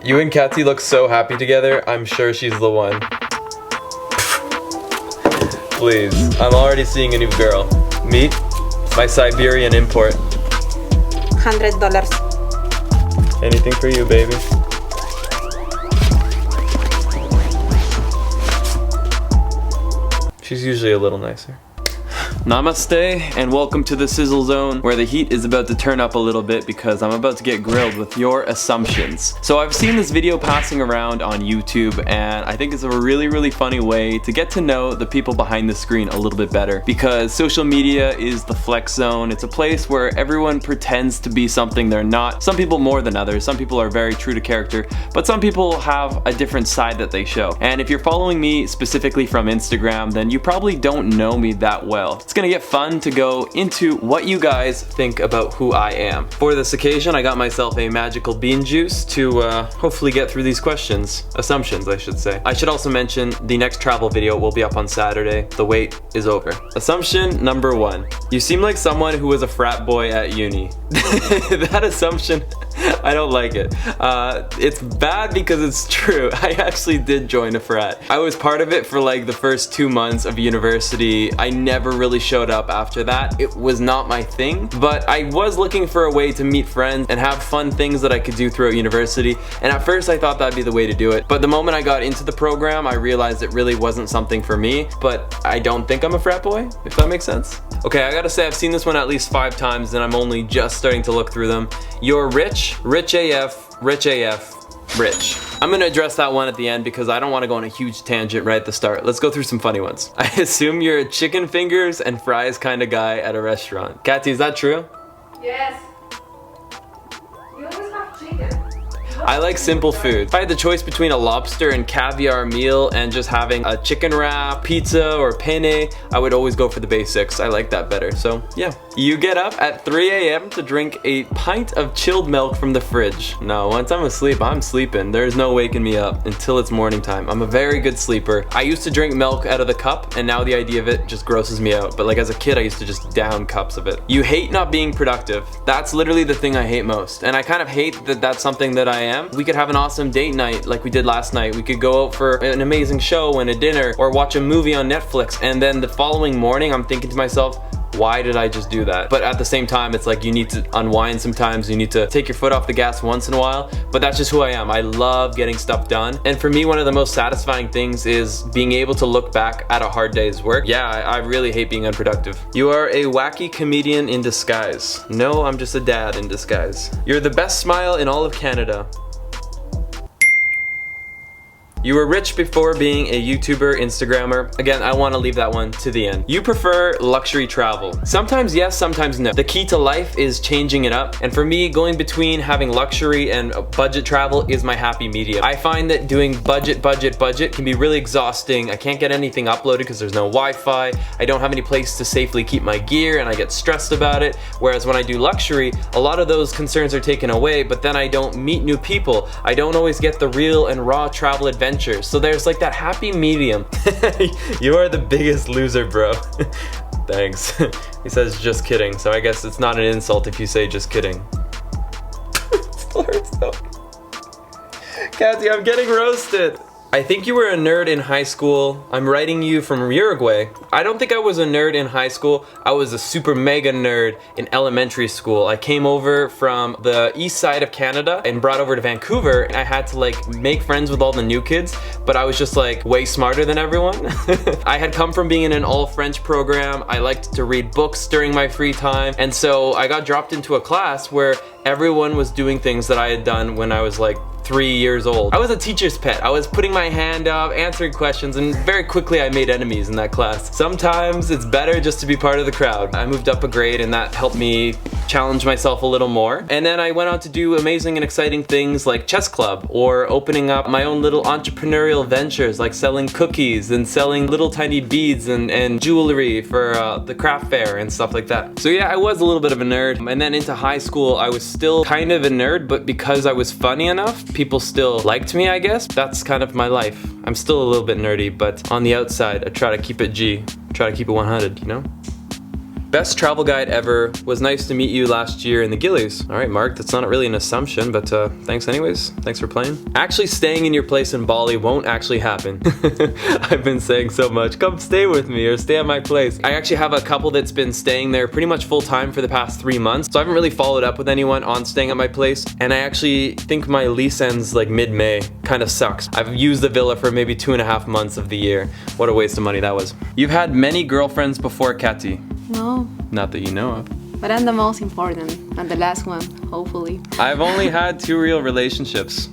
You and Kathy look so happy together. I'm sure she's the one. Please, I'm already seeing a new girl. Meet my Siberian import. $100. Anything for you, baby. She's usually a little nicer. Namaste and welcome to the Sizzle Zone, where the heat is about to turn up a little bit because I'm about to get grilled with your assumptions. So I've seen this video passing around on YouTube, and I think it's a really funny way to get to know the people behind the screen a little bit better, because social media is the flex zone. It's a place where everyone pretends to be something they're not. Some people more than others. Some people are very true to character, but some people have a different side that they show. And if you're following me specifically from Instagram, then you probably don't know me that well. It's gonna get fun to go into what you guys think about who I am. For this occasion, I got myself a magical bean juice to hopefully get through these questions. Assumptions, I should say. I should also mention the next travel video will be up on Saturday. The wait is over. Assumption number 1. You seem like someone who was a frat boy at uni. That assumption, I don't like it. It's bad because it's true. I actually did join a frat. I was part of it for like the first 2 months of university. I never really showed up after that. It was not my thing, but I was looking for a way to meet friends and have fun things that I could do throughout university, and at first I thought that'd be the way to do it. But the moment I got into the program, I realized it really wasn't something for me, but I don't think I'm a frat boy, if that makes sense. Okay, I gotta say I've seen this one at least 5 times and I'm only just starting to look through them. You're rich, rich AF, rich AF, rich. I'm gonna address that one at the end because I don't want to go on a huge tangent right at the start. Let's go through some funny ones. I assume you're a chicken fingers and fries kind of guy at a restaurant. Kathy, is that true? Yes. You always have chicken. I like simple food. If I had the choice between a lobster and caviar meal and just having a chicken wrap, pizza, or penne, I would always go for the basics. I like that better, so yeah. You get up at 3 a.m. to drink a pint of chilled milk from the fridge. No, once I'm asleep, I'm sleeping. There's no waking me up until it's morning time. I'm a very good sleeper. I used to drink milk out of the cup, and now the idea of it just grosses me out. But like as a kid, I used to just down cups of it. You hate not being productive. That's literally the thing I hate most. And I kind of hate that that's something that I am. We could have an awesome date night like we did last night. We could go out for an amazing show and a dinner or watch a movie on Netflix, and then the following morning I'm thinking to myself, why did I just do that? But at the same time, it's like you need to unwind sometimes. You need to take your foot off the gas once in a while. But that's just who I am. I love getting stuff done. And for me, one of the most satisfying things is being able to look back at a hard day's work. Yeah, I really hate being unproductive. You are a wacky comedian in disguise. No, I'm just a dad in disguise. You're the best smile in all of Canada. You were rich before being a YouTuber, Instagrammer. Again, I want to leave that one to the end. You prefer luxury travel. Sometimes yes, sometimes no. The key to life is changing it up. And for me, going between having luxury and budget travel is my happy medium. I find that doing budget can be really exhausting. I can't get anything uploaded because there's no Wi-Fi. I don't have any place to safely keep my gear and I get stressed about it. Whereas when I do luxury, a lot of those concerns are taken away, but then I don't meet new people. I don't always get the real and raw travel adventure. So there's like that happy medium. You are the biggest loser, bro. Thanks. He says just kidding, so I guess it's not an insult if you say just kidding. Still hurts though. Kathy, I'm getting roasted. I think you were a nerd in high school. I'm writing you from Uruguay. I don't think I was a nerd in high school. I was a super mega nerd in elementary school. I came over from the east side of Canada and brought over to Vancouver, and I had to like make friends with all the new kids, but I was just like way smarter than everyone. I had come from being in an all French program. I liked to read books during my free time, and so I got dropped into a class where everyone was doing things that I had done when I was like 3 years old. I was a teacher's pet. I was putting my hand up, answering questions, and very quickly I made enemies in that class. Sometimes it's better just to be part of the crowd. I moved up a grade and that helped me challenge myself a little more. And then I went on to do amazing and exciting things like chess club or opening up my own little entrepreneurial ventures like selling cookies and selling little tiny beads and jewelry for the craft fair and stuff like that. So yeah, I was a little bit of a nerd. And then into high school, I was still kind of a nerd, but because I was funny enough, people still liked me, I guess. That's kind of my life. I'm still a little bit nerdy, but on the outside, I try to keep it G. Try to keep it 100, you know? Best travel guide ever. Was nice to meet you last year in the Gillies. All right, Mark, that's not really an assumption, but thanks anyways. Thanks for playing. Actually staying in your place in Bali won't actually happen. I've been saying so much, come stay with me or stay at my place. I actually have a couple that's been staying there pretty much full time for the past 3 months. So I haven't really followed up with anyone on staying at my place. And I actually think my lease ends like mid-May. Kind of sucks. I've used the villa for maybe 2.5 months of the year. What a waste of money that was. You've had many girlfriends before, Katy. No. Not that you know of. But I'm the most important, and the last one, hopefully. I've only had 2 real relationships.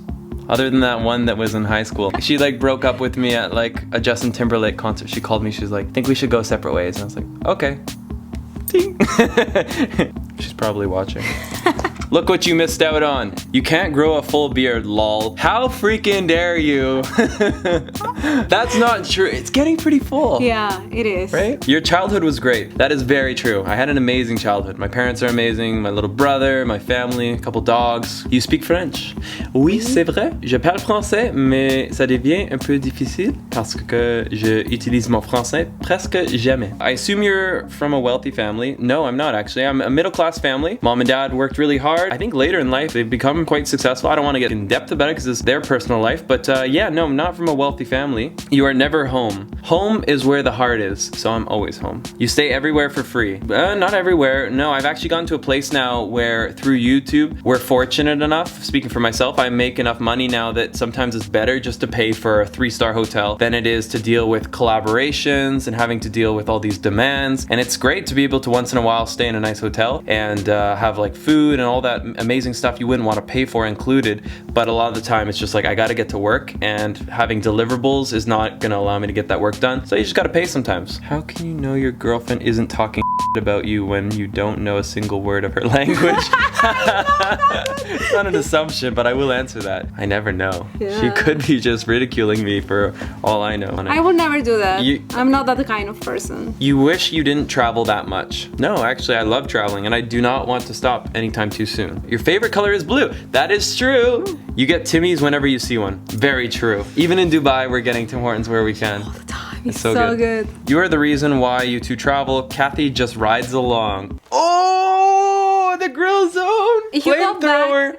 Other than that one that was in high school. She like broke up with me at like a Justin Timberlake concert. She called me, she was like, I think we should go separate ways. And I was like, okay. Ding. She's probably watching. Look what you missed out on. You can't grow a full beard, lol. How freaking dare you? That's not true. It's getting pretty full. Yeah, it is. Right? Your childhood was great. That is very true. I had an amazing childhood. My parents are amazing, my little brother, my family, a couple dogs. You speak French? Oui, c'est vrai. Je parle français, mais ça devient un peu difficile parce que je utilise mon français presque jamais. I assume you're from a wealthy family. No, I'm not actually. I'm a middle-class family. Mom and dad worked really hard. I think later in life they've become quite successful. I don't want to get in depth about it because it's their personal life, but yeah, no, I'm not from a wealthy family. You are never home. Home is where the heart is, so I'm always home. You stay everywhere for free. Not everywhere. No, I've actually gotten to a place now where through YouTube, we're fortunate enough, speaking for myself, I make enough money now that sometimes it's better just to pay for a 3-star hotel than it is to deal with collaborations and having to deal with all these demands. And it's great to be able to once in a while stay in a nice hotel and have like food and all that amazing stuff you wouldn't want to pay for included, but a lot of the time it's just like I gotta get to work, and having deliverables is not gonna allow me to get that work done, so you just gotta pay sometimes. How can you know your girlfriend isn't talking about you when you don't know a single word of her language? It's not an assumption, but I will answer that. I never know. Yeah. She could be just ridiculing me for all I know. I would never do that. I'm not that kind of person. You wish you didn't travel that much. No, actually I love traveling and I do not want to stop anytime too soon. Your favorite color is blue. That is true. You get Timmy's whenever you see one. Very true. Even in Dubai, we're getting Tim Hortons where we can. All the time. It's so good. You are the reason why you two travel. Kathy just rides along. Oh, the grill zone. Flamethrower.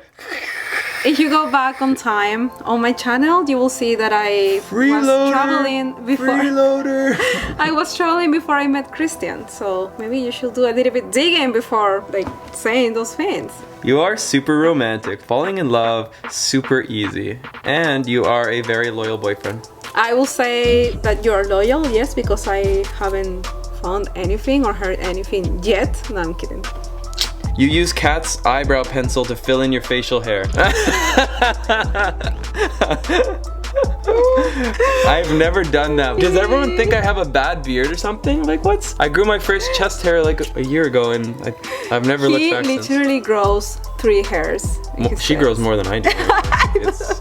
If you go back on time on my channel, you will see that I was traveling before. Freeloader. I was traveling before I met Christian, so maybe you should do a little bit digging before like saying those things. You are super romantic. Falling in love, super easy. And you are a very loyal boyfriend. I will say that you're loyal, yes, because I haven't found anything or heard anything yet. No, I'm kidding. You use Kat's eyebrow pencil to fill in your facial hair. I've never done that. Does everyone think I have a bad beard or something? Like what's? I grew my first chest hair like a year ago and I've never looked back since. He literally grows 3 hairs. She grows more than I do.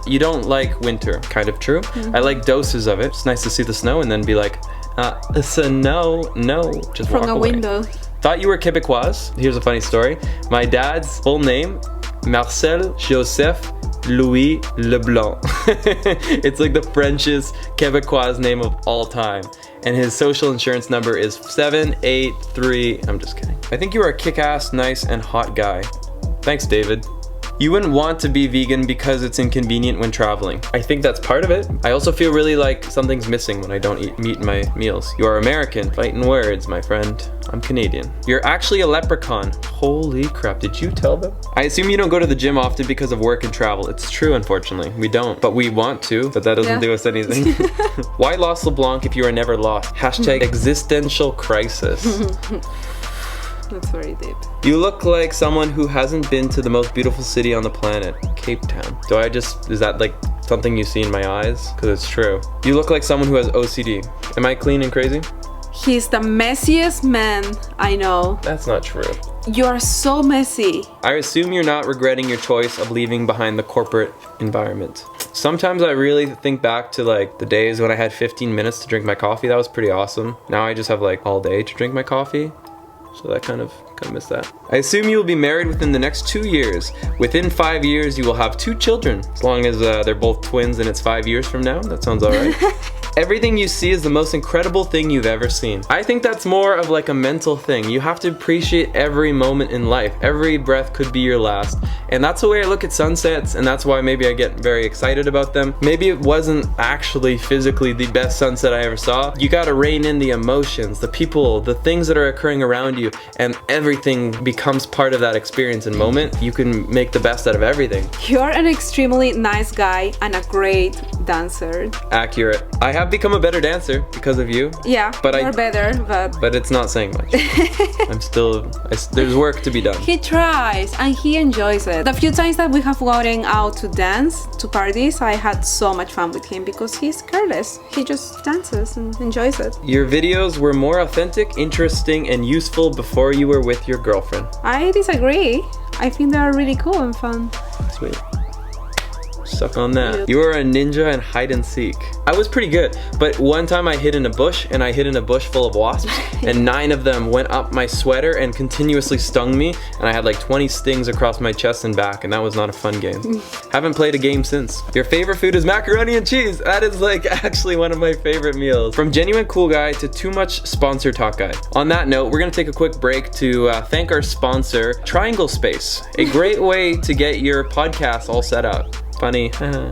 You don't like winter, kind of true. I like doses of it. It's nice to see the snow and then be like, no, just walk away. From a window. Thought you were Québécoise. Here's a funny story. My dad's full name, Marcel Joseph Louis LeBlanc. It's like the Frenchest Québécois name of all time. And his social insurance number is 783. I'm just kidding. I think you are a kick-ass, nice, and hot guy. Thanks, David. You wouldn't want to be vegan because it's inconvenient when traveling. I think that's part of it. I also feel really like something's missing when I don't eat meat in my meals. You are American. Fighting words, my friend. I'm Canadian. You're actually a leprechaun. Holy crap, did you tell them? I assume you don't go to the gym often because of work and travel. It's true, unfortunately. We don't, but we want to, but that doesn't do us anything. Why lost LeBlanc if you are never lost? Hashtag existential crisis. That's very deep. You look like someone who hasn't been to the most beautiful city on the planet, Cape Town. Is that like something you see in my eyes? Because it's true. You look like someone who has OCD. Am I clean and crazy? He's the messiest man I know. That's not true. You are so messy. I assume you're not regretting your choice of leaving behind the corporate environment. Sometimes I really think back to like the days when I had 15 minutes to drink my coffee. That was pretty awesome. Now I just have like all day to drink my coffee. So I kind of miss that. I assume you will be married within the next 2 years. Within 5 years, you will have 2 children. As long as they're both twins and it's 5 years from now, that sounds all right. Everything you see is the most incredible thing you've ever seen. I think that's more of like a mental thing. You have to appreciate every moment in life. Every breath could be your last. And that's the way I look at sunsets, and that's why maybe I get very excited about them. Maybe it wasn't actually physically the best sunset I ever saw. You gotta rein in the emotions, the people, the things that are occurring around you, and everything becomes part of that experience and moment. You can make the best out of everything. You're an extremely nice guy and a great dancer. Accurate. I have become a better dancer because of you. Yeah, but you're better, but it's not saying much. There's work to be done. He tries and he enjoys it. The few times that we have gone out to dance, to parties, I had so much fun with him because he's careless. He just dances and enjoys it. Your videos were more authentic, interesting, and useful before you were with your girlfriend. I disagree. I think they are really cool and fun. Sweet. Suck on that. You were a ninja in hide and seek. I was pretty good, but one time I hid in a bush, and I hid in a bush full of wasps, and 9 of them went up my sweater and continuously stung me, and I had like 20 stings across my chest and back, and that was not a fun game. Haven't played a game since. Your favorite food is macaroni and cheese. That is like actually one of my favorite meals. From genuine cool guy to too much sponsor talk guy. On that note, we're gonna take a quick break to thank our sponsor, Triangle Space, a great way to get your podcast all set up. Funny.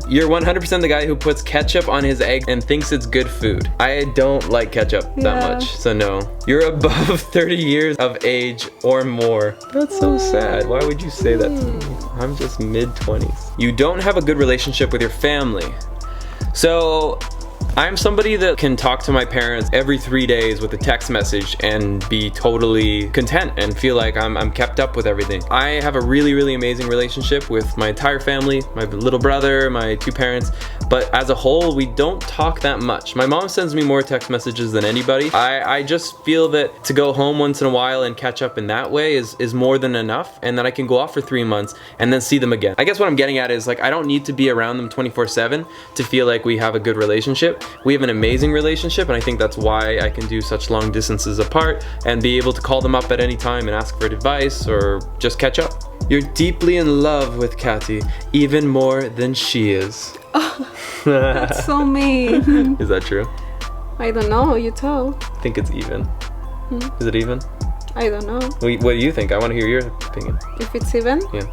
You're 100% the guy who puts ketchup on his egg and thinks it's good food. I don't like ketchup that much, so no. You're above 30 years of age or more. That's so sad. Why would you say that to me? I'm just mid-20s. You don't have a good relationship with your family. So I'm somebody that can talk to my parents every 3 days with a text message and be totally content and feel like I'm kept up with everything. I have a really amazing relationship with my entire family, my little brother, my 2 parents, but as a whole, we don't talk that much. My mom sends me more text messages than anybody. I just feel that to go home once in a while and catch up in that way is more than enough, and that I can go off for 3 months and then see them again. I guess what I'm getting at is like I don't need to be around them 24/7 to feel like we have a good relationship. We have an amazing relationship, and I think that's why I can do such long distances apart and be able to call them up at any time and ask for advice or just catch up. You're deeply in love with Katy, even more than she is. Oh, that's so mean. Is that true? I don't know, you tell. I think it's even. Is it even? I don't know. What do you think? I want to hear your opinion. If it's even? Yeah.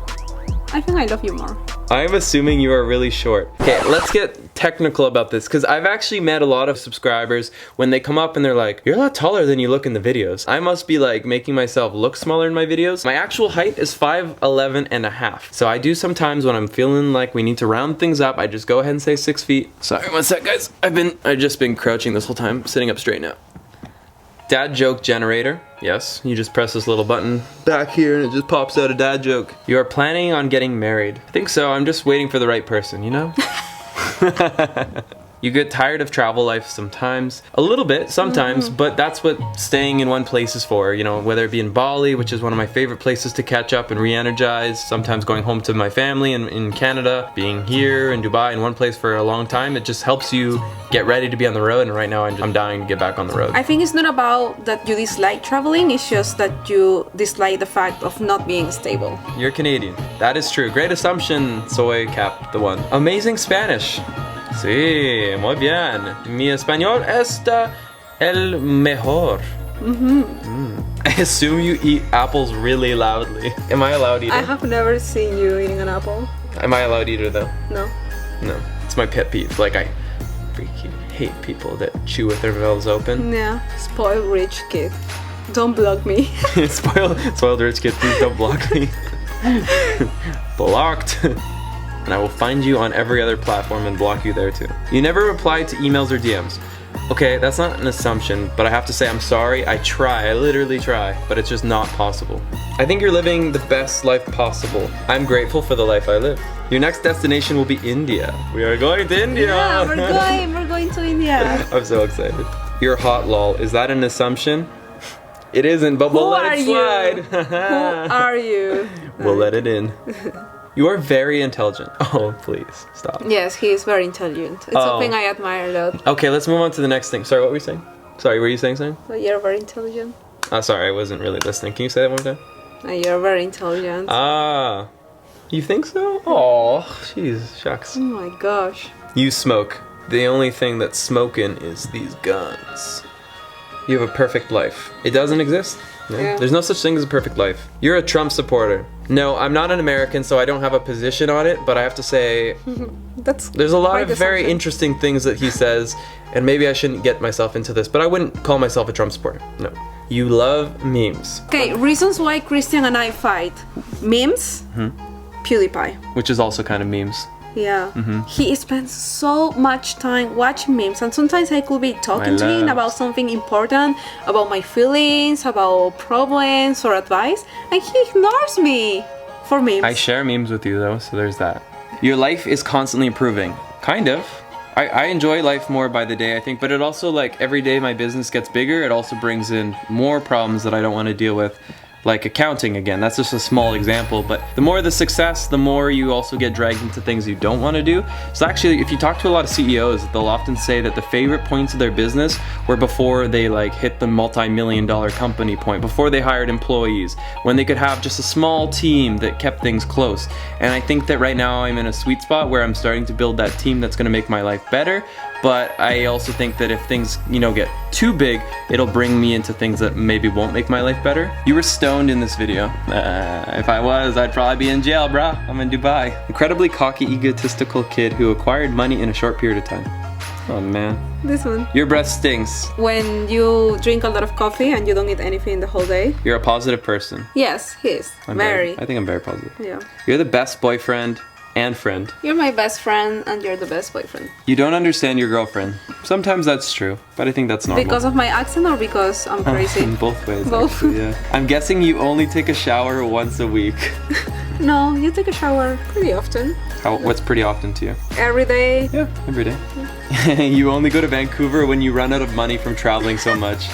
I think I love you more. I'm assuming you are really short. Okay, let's get technical about this, because I've actually met a lot of subscribers when they come up and they're like, you're a lot taller than you look in the videos. I must be like making myself look smaller in my videos. My actual height is 5'11 and a half. So I do sometimes when I'm feeling like we need to round things up, I just go ahead and say 6 feet. Sorry, one sec guys. I've just been crouching this whole time, sitting up straight now. Dad joke generator. Yes, you just press this little button back here and it just pops out a dad joke. You are planning on getting married. I think so. I'm just waiting for the right person, you know? You get tired of travel life sometimes, a little bit sometimes, but that's what staying in one place is for, you know, whether it be in Bali, which is one of my favorite places to catch up and re-energize, sometimes going home to my family in Canada, being here in Dubai in one place for a long time. It just helps you get ready to be on the road, and right now I'm dying to get back on the road. I think it's not about that you dislike traveling, it's just that you dislike the fact of not being stable. You're Canadian. That is true. Great assumption, Soy Cap, the one. Amazing Spanish. Sí, muy bien. Mi español está el mejor. I assume you eat apples really loudly. Am I a loud eater? I have never seen you eating an apple. Am I a loud eater though? No. No. It's my pet peeve. Like I freaking hate people that chew with their mouths open. Yeah, spoiled rich kid. Don't block me. Spoiled rich kid, please don't block me. Blocked. And I will find you on every other platform and block you there too. You never reply to emails or DMs. Okay, that's not an assumption, but I have to say I'm sorry. I try, I literally try, but it's just not possible. I think you're living the best life possible. I'm grateful for the life I live. Your next destination will be India. We are going to India! Yeah, we're going to India. I'm so excited. You're hot, lol. Is that an assumption? It isn't, but we'll let it slide. Who are you? We'll let it in. You are very intelligent. Oh, please, stop. Yes, he is very intelligent. It's something I admire a lot. Okay, let's move on to the next thing. Sorry, what were you saying? Sorry, were you saying something? So you're very intelligent. Sorry, I wasn't really listening. Can you say that one more time? You're very intelligent. You think so? Oh, jeez, shucks. Oh my gosh. You smoke. The only thing that's smoking is these guns. You have a perfect life. It doesn't exist. No? Yeah. There's no such thing as a perfect life. You're a Trump supporter. No, I'm not an American, so I don't have a position on it, but I have to say, there's a lot of very interesting things that he says, and maybe I shouldn't get myself into this, but I wouldn't call myself a Trump supporter. No. You love memes. Okay, reasons why Christian and I fight. Memes, PewDiePie. Which is also kind of memes. Yeah. He spends so much time watching memes, and sometimes I could be talking to him about something important, about my feelings, about problems or advice, and he ignores me for memes. I share memes with you though, so there's that. Your life is constantly improving. Kind of. I enjoy life more by the day, I think, but it also, like, every day my business gets bigger, it also brings in more problems that I don't want to deal with. Like accounting again, that's just a small example, but the more the success, the more you also get dragged into things you don't want to do. So actually, if you talk to a lot of CEOs, they'll often say that the favorite points of their business were before they like hit the multi-million-dollar company point, before they hired employees, when they could have just a small team that kept things close. And I think that right now I'm in a sweet spot where I'm starting to build that team that's going to make my life better. But I also think that if things, you know, get too big, it'll bring me into things that maybe won't make my life better. You were stoned in this video. If I was, I'd probably be in jail, brah. I'm in Dubai. Incredibly cocky, egotistical kid who acquired money in a short period of time. Oh man. This one. Your breath stinks. When you drink a lot of coffee and you don't eat anything the whole day. You're a positive person. Yes, he is. I think I'm very positive. Yeah. You're the best boyfriend and friend. You're my best friend and you're the best boyfriend. You don't understand your girlfriend. Sometimes that's true, but I think that's normal. Because of my accent or because I'm crazy? In both ways, Both. actually, yeah. I'm guessing you only take a shower once a week. No, you take a shower pretty often. What's pretty often to you? Every day. Yeah, every day. You only go to Vancouver when you run out of money from traveling so much.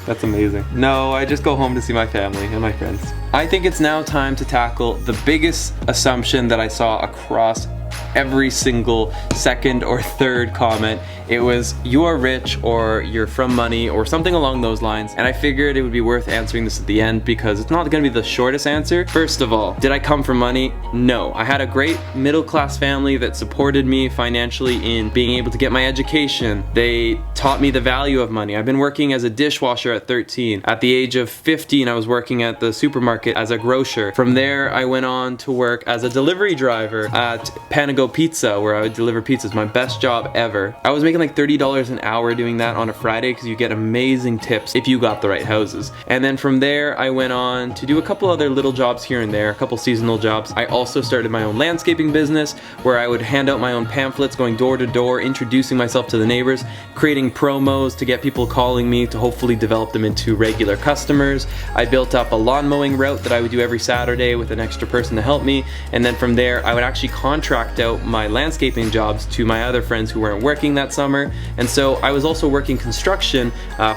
That's amazing. No, I just go home to see my family and my friends. I think it's now time to tackle the biggest assumption that I saw across every single second or third comment. It was, you are rich, or you're from money, or something along those lines. And I figured it would be worth answering this at the end because it's not gonna be the shortest answer. First of all, did I come from money? No. I had a great middle-class family that supported me financially in being able to get my education. They taught me the value of money. I've been working as a dishwasher at 13. At the age of 15, I was working at the supermarket as a grocer. From there, I went on to work as a delivery driver at Panago Pizza, where I would deliver pizzas. My best job ever. I was making like $30 an hour doing that on a Friday because you get amazing tips if you got the right houses. And then from there, I went on to do a couple other little jobs here and there, a couple seasonal jobs. I also started my own landscaping business where I would hand out my own pamphlets, going door to door, introducing myself to the neighbors, creating promos to get people calling me to hopefully develop them into regular customers. I built up a lawn mowing route that I would do every Saturday with an extra person to help me. And then from there, I would actually contract out my landscaping jobs to my other friends who weren't working that summer. And so I was also working construction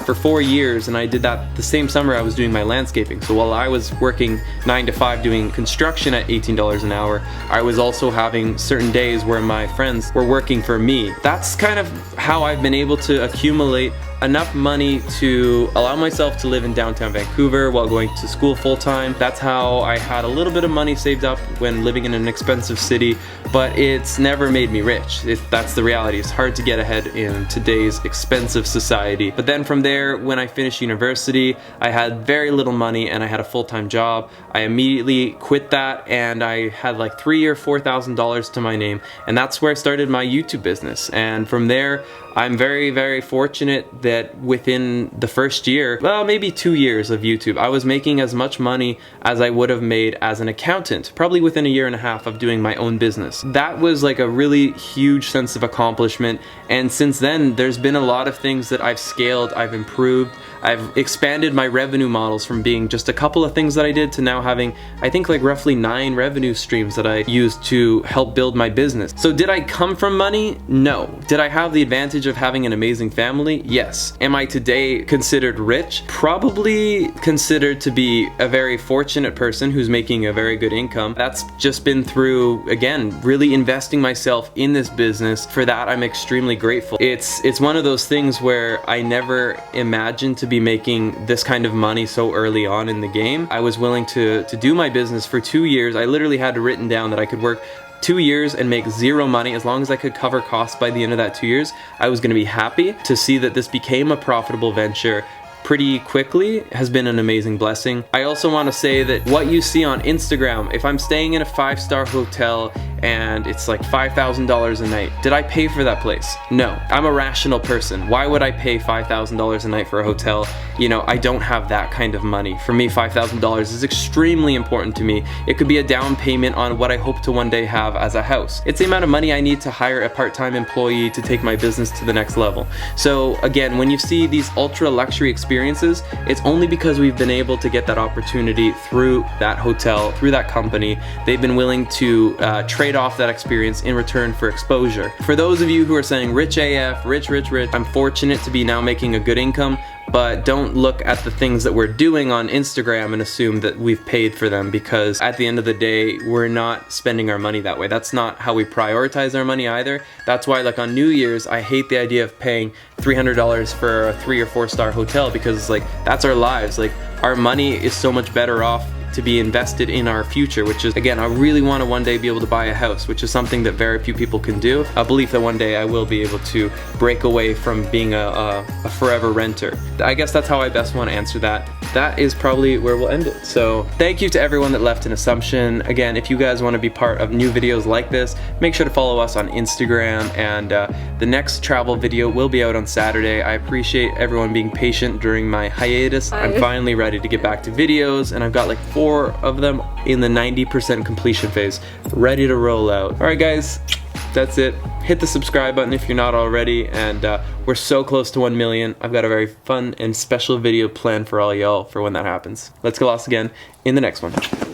for 4 years, and I did that the same summer I was doing my landscaping. So while I was working 9 to 5 doing construction at $18 an hour, I was also having certain days where my friends were working for me. That's kind of how I've been able to accumulate enough money to allow myself to live in downtown Vancouver while going to school full-time. That's how I had a little bit of money saved up when living in an expensive city, but it's never made me rich. That's the reality. It's hard to get ahead in today's expensive society. But then from there, when I finished university, I had very little money and I had a full-time job. I immediately quit that and I had like $3,000 or $4,000 to my name, and that's where I started my YouTube business. And from there, I'm very, very fortunate that within the first year, well, maybe 2 years of YouTube, I was making as much money as I would have made as an accountant, probably within a year and a half of doing my own business. That was like a really huge sense of accomplishment. And since then, there's been a lot of things that I've scaled, I've improved, I've expanded my revenue models from being just a couple of things that I did to now having, I think, like roughly 9 revenue streams that I used to help build my business. So did I come from money? No. Did I have the advantage of having an amazing family? Yes. Am I today considered rich? Probably considered to be a very fortunate person who's making a very good income. That's just been through, again, really investing myself in this business. For that, I'm extremely grateful. It's one of those things where I never imagined to be making this kind of money so early on in the game. I was willing to do my business for 2 years. I literally had written down that I could work 2 years and make zero money, as long as I could cover costs by the end of that 2 years, I was gonna be happy. To see that this became a profitable venture pretty quickly has been an amazing blessing. I also want to say that what you see on Instagram, if I'm staying in a 5-star hotel and it's like $5,000 a night, did I pay for that place? No. I'm a rational person. Why would I pay $5,000 a night for a hotel? You know, I don't have that kind of money. For me, $5,000 is extremely important to me. It could be a down payment on what I hope to one day have as a house. It's the amount of money I need to hire a part-time employee to take my business to the next level. So again, when you see these ultra luxury experiences, it's only because we've been able to get that opportunity through that hotel, through that company. They've been willing to trade off that experience in return for exposure. For those of you who are saying rich AF, rich, I'm fortunate to be now making a good income, but don't look at the things that we're doing on Instagram and assume that we've paid for them, because at the end of the day, we're not spending our money that way. That's not how we prioritize our money either. That's why, like, on New Year's, I hate the idea of paying $300 for a 3 or 4-star hotel, because it's like, that's our lives. Like, our money is so much better off to be invested in our future, which is, again, I really want to one day be able to buy a house, which is something that very few people can do. A belief that one day I will be able to break away from being a forever renter. I guess that's how I best want to answer that. That is probably where we'll end it. So thank you to everyone that left an assumption. Again, if you guys want to be part of new videos like this, make sure to follow us on Instagram, and the next travel video will be out on Saturday. I appreciate everyone being patient during my hiatus. I'm finally ready to get back to videos, and I've got like 4 of them in the 90% completion phase, ready to roll out. All right, guys, that's it. Hit the subscribe button if you're not already, and we're so close to 1 million. I've got a very fun and special video planned for all y'all for when that happens. Let's get lost again in the next one.